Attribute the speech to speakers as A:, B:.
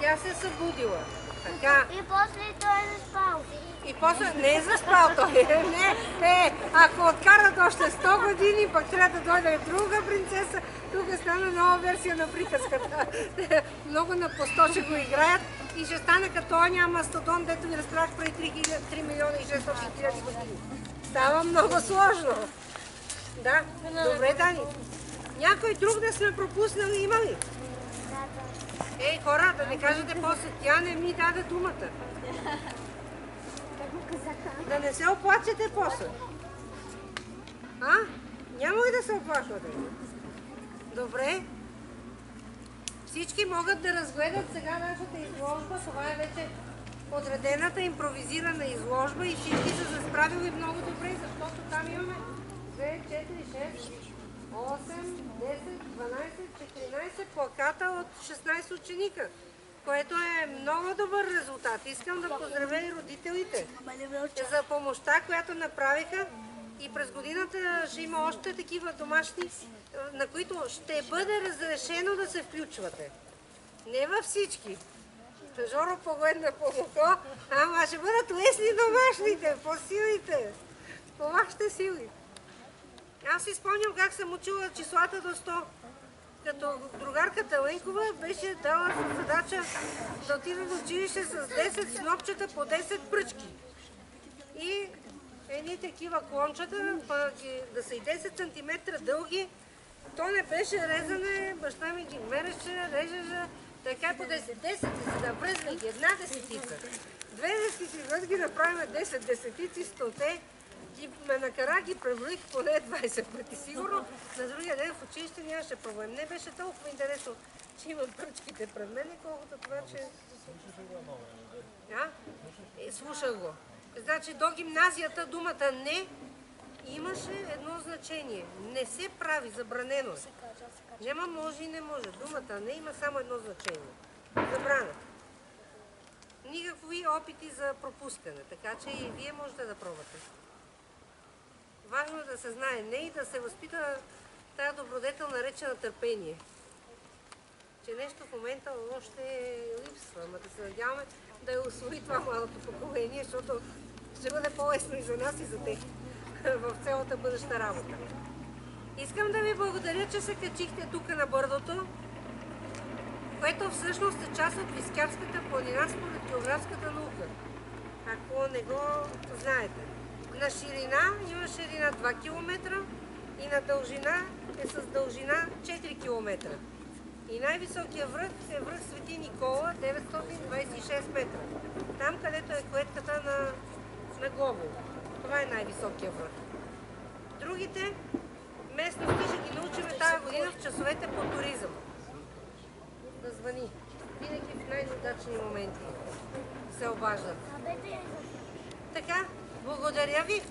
A: Тя се събудила. Така.
B: И после той е заспал.
A: И после не е заспал той. Не, ако откарат още 100 години, пък трябва да дойде друга принцеса, тук стана нова версия на приказката. Много на посто ще го играят и ще стане като оня мастодон, дето ви разправях преди 3 милиона и 600 хиляди години. Става много сложно. Да, добре, Дани. Някой друг да сме пропуснали, има ли? Ей, хора, да не кажете после, тя не ми даде думата. Да не се оплачете после. А? Няма ли да се оплачвате? Добре. Всички могат да разгледат сега нашата изложба. Това е вече подредената импровизирана изложба и всички са се справили много добре, защото там имаме 2, 4, 6, 8, 10, 12, 14 плаката от 16 ученика, което е много добър резултат. Искам да поздравя и родителите за помощта, която направиха, и през годината ще има още такива домашни, на които ще бъде разрешено да се включвате. Не във всички. Жоро погледна по око, ама ще бъдат лесни домашните, по силите, по вашите сили. Аз си спомням как съм учила числата до 100. Като другарката Ленкова беше дала задача да отида до училище с 10 снопчета по 10 пръчки. И едни такива клончета, да са и 10 см дълги. То не беше резане, баща ми ги мереше, режеше, така по 10. 10 и за да влезна ги една десетица. 2 десетици, ги направим 10 десетици, 100-те. Ме накара, ги преброих поне 20 пъти сигурно. На другия ден в училище нямаше проблем. Не беше толкова интересно, че имам пръчките пред мен, колкото това, че... Слушах го. Значи до гимназията думата не имаше едно значение. Не се прави, забранено. Няма може и не може. Думата не има само едно значение. Забрана. Никакви опити за пропускане, така че и вие можете да пробвате. Важно е да се знае не и да се възпита тая добродетел, наречена търпение. Че нещо в момента още липсва, ама да се надяваме да я усвои това младото поколение, защото ще бъде по-лесно и за нас, и за тях в цялата бъдеща работа. Искам да ви благодаря, че се качихте тук на Бърдото, което всъщност е част от Вискарската планина според географската наука, ако не го знаете. На ширина има ширина 2 км и на дължина е с дължина 4 км. И най-високия връх е връх Свети Никола, 926 метра. Там, където е клетката на Глобово. Това е най-високия връх. Другите местности ще ги научим тази година в часовете по туризъм. Да звъни. Винаги в най-задачни моменти се обаждат. Така, благодаря ви.